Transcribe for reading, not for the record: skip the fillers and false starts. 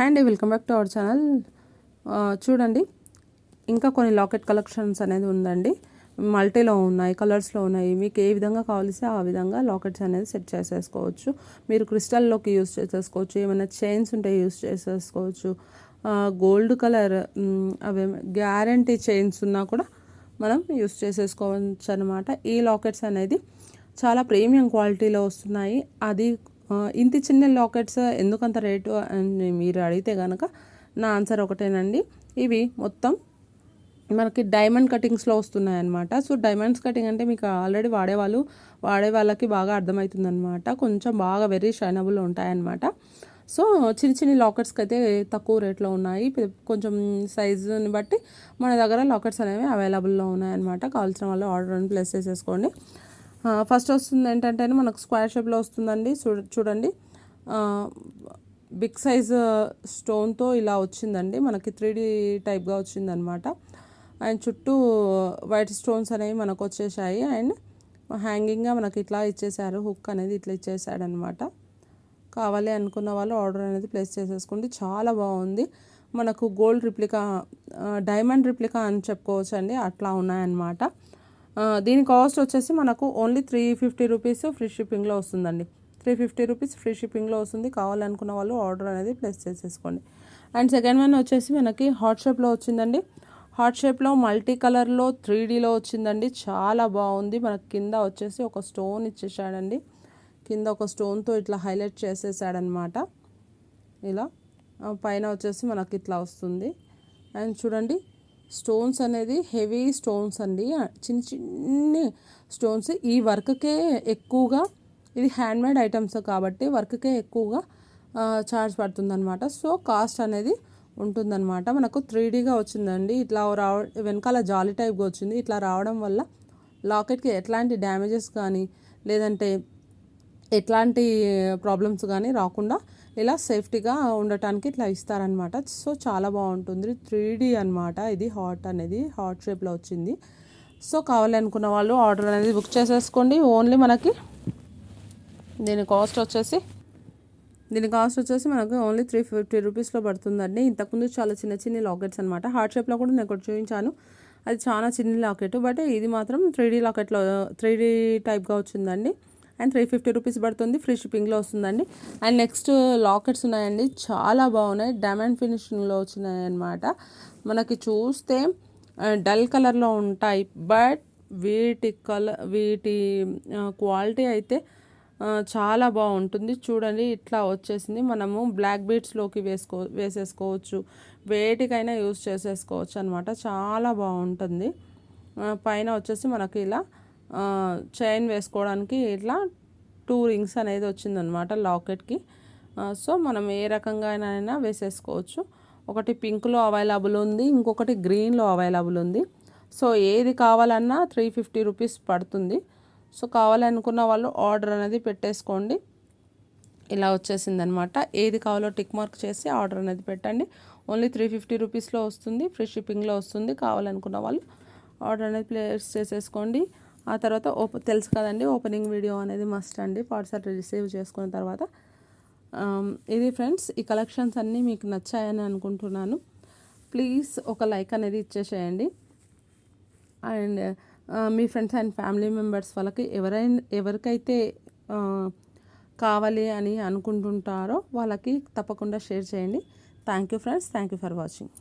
Hi అండి, welcome back to our channel. చూడండి, ఇంకా కొన్ని లాకెట్ కలెక్షన్స్ అనేది ఉందండి. మల్టీలో ఉన్నాయి, కలర్స్లో ఉన్నాయి. మీకు ఏ విధంగా కావాల్సి ఆ విధంగా లాకెట్స్ అనేది సెట్ చేసేసుకోవచ్చు. మీరు క్రిస్టల్లోకి యూస్ చేసేసుకోవచ్చు, ఏమైనా చైన్స్ ఉంటే యూస్ చేసేసుకోవచ్చు. గోల్డ్ కలర్ అవి గ్యారంటీ చైన్స్ ఉన్నా కూడా మనం యూస్ చేసేసుకోవచ్చు అనమాట. ఈ లాకెట్స్ అనేది చాలా ప్రీమియం క్వాలిటీలో వస్తున్నాయి. అది ఇంత చిన్న లాకెట్స్ ఎందుకంత రేటు అని మీరు అడిగితే కనుక నా ఆన్సర్ ఒకటేనండి. ఇవి మొత్తం మనకి డైమండ్ కటింగ్స్లో వస్తున్నాయి అన్నమాట. సో డైమండ్స్ కటింగ్ అంటే మీకు ఆల్రెడీ వాడే వాళ్ళకి బాగా అర్థమవుతుందన్నమాట. కొంచెం బాగా వెరీ షైనబుల్ ఉంటాయన్నమాట. సో చిన్న లాకెట్స్కి అయితే తక్కువ రేట్లో ఉన్నాయి. కొంచెం సైజుని బట్టి మన దగ్గర లాకెట్స్ అనేవి అవైలబుల్లో ఉన్నాయన్నమాట. కావాల్సిన వాళ్ళు ఆర్డర్ అని ప్లేస్ చేసేసుకోండి. ఫస్ట్ వస్తుంది ఏంటంటే మనకు స్క్వేర్ షేప్లో వస్తుందండి. చూడండి, బిగ్ సైజ్ స్టోన్తో ఇలా వచ్చిందండి. మనకి 3D టైప్గా వచ్చిందనమాట. అండ్ చుట్టూ వైట్ స్టోన్స్ అనేవి మనకు వచ్చేసాయి. అండ్ హ్యాంగింగ్గా మనకి ఇట్లా ఇచ్చేసారు, హుక్ అనేది ఇట్లా ఇచ్చేసాడనమాట. కావాలి అనుకున్న వాళ్ళు ఆర్డర్ అనేది ప్లేస్ చేసేసుకోండి. చాలా బాగుంది. మనకు గోల్డ్ రిప్లికా, డైమండ్ రిప్లికా అని చెప్పుకోవచ్చు అండి, అట్లా ఉన్నాయన్నమాట. దీని కాస్ట్ వచ్చేసి మనకు ఓన్లీ 350 రూపీస్ ఫ్రీ షిప్పింగ్లో వస్తుందండి. 350 రూపీస్ ఫ్రీ షిప్పింగ్లో వస్తుంది. కావాలనుకున్న వాళ్ళు ఆర్డర్ అనేది ప్లేస్ చేసేసుకోండి. అండ్ సెకండ్ వన్ వచ్చేసి మనకి హార్ట్ షేప్లో వచ్చిందండి. హార్ట్ షేప్లో మల్టీ కలర్లో 3Dలో వచ్చిందండి. చాలా బాగుంది. మనకి కింద వచ్చేసి ఒక స్టోన్ ఇచ్చేసాడండి. కింద ఒక స్టోన్తో ఇట్లా హైలైట్ చేసేసాడనమాట. ఇలా పైన వచ్చేసి మనకి ఇట్లా వస్తుంది. అండ్ చూడండి, స్టోన్స్ అనేది హెవీ స్టోన్స్ అండి, చిన్ని స్టోన్స్. ఈ వర్క్కే ఎక్కువగా, ఇది హ్యాండ్మేడ్ ఐటమ్స్ కాబట్టి వర్క్కే ఎక్కువగా ఛార్జ్ పడుతుందన్నమాట. సో కాస్ట్ అనేది ఉంటుందన్నమాట. మనకు 3Dగా వచ్చిందండి. ఇట్లా వెనకాల జాలీ టైప్గా వచ్చింది. ఇట్లా రావడం వల్ల లాకెట్కి ఎట్లాంటి డ్యామేజెస్ కానీ లేదంటే ఎట్లాంటి ప్రాబ్లమ్స్ కానీ రాకుండా ఇలా సేఫ్టీగా ఉండటానికి ఇట్లా ఇస్తారనమాట. సో చాలా బాగుంటుంది. 3D అనమాట. ఇది హార్ట్ అనేది హార్ట్ షేప్లో వచ్చింది. సో కావాలనుకున్న వాళ్ళు ఆర్డర్ అనేది బుక్ చేసేసుకోండి. ఓన్లీ మనకి దీని కాస్ట్ వచ్చేసి మనకు ఓన్లీ 350 రూపీస్లో పడుతుందండి. ఇంతకుముందు చాలా చిన్న లాకెట్స్ అనమాట. హార్ట్ షేప్లో కూడా నేను ఒకటి చూపించాను, అది చాలా చిన్న లాకెట్. బట్ ఇది మాత్రం 3D లాకెట్లో 3D టైప్గా వచ్చిందండి. అండ్ 350 రూపీస్ పడుతుంది. ఫ్రీ షిప్పింగ్లో వస్తుందండి. అండ్ నెక్స్ట్ లాకెట్స్ ఉన్నాయండి, చాలా బాగున్నాయి. డైమండ్ ఫినిషింగ్లో వచ్చినాయి అన్నమాట. మనకి చూస్తే డల్ కలర్లో ఉంటాయి, బట్ వీటి క్వాలిటీ అయితే చాలా బాగుంటుంది. చూడండి, ఇట్లా వచ్చేసింది. మనము బ్లాక్ బీడ్స్లోకి వేసేసుకోవచ్చు, వేటికైనా యూస్ చేసేసుకోవచ్చు అనమాట. చాలా బాగుంటుంది. పైన వచ్చేసి మనకి ఇలా చైన్ వేసుకోవడానికి ఇట్లా 2 రింగ్స్ అనేది వచ్చిందనమాట లాకెట్కి. సో మనం ఏ రకంగానైనా వేసేసుకోవచ్చు. ఒకటి పింక్లో అవైలబుల్ ఉంది, ఇంకొకటి గ్రీన్లో అవైలబుల్ ఉంది. సో ఏది కావాలన్నా 350 రూపీస్ పడుతుంది. సో కావాలనుకున్న వాళ్ళు ఆర్డర్ అనేది పెట్టేసుకోండి. ఇలా వచ్చేసిందనమాట. ఏది కావాలో టిక్ మార్క్ చేసి ఆర్డర్ అనేది పెట్టండి. ఓన్లీ 350 రూపీస్లో వస్తుంది. ఫ్రీ షిప్పింగ్లో వస్తుంది. కావాలనుకున్న వాళ్ళు ఆర్డర్ అనేది ప్లేస్ చేసేసుకోండి. ఆ తర్వాత తెలుసు కదండి, ఓపెనింగ్ వీడియో అనేది మస్ట్ అండి. పార్సల్ రిసీవ్ చేసుకున్న తర్వాత. ఇది ఫ్రెండ్స్, ఈ కలెక్షన్స్ అన్నీ మీకు నచ్చాయని అనుకుంటున్నాను. ప్లీజ్ ఒక లైక్ అనేది ఇచ్చేసేయండి. And me friends and family members వాళ్ళకి ఎవరికైతే కావాలి అని అనుకుంటుంటారో వాళ్ళకి తప్పకుండా షేర్ చేయండి. Thank you friends, thank you for watching.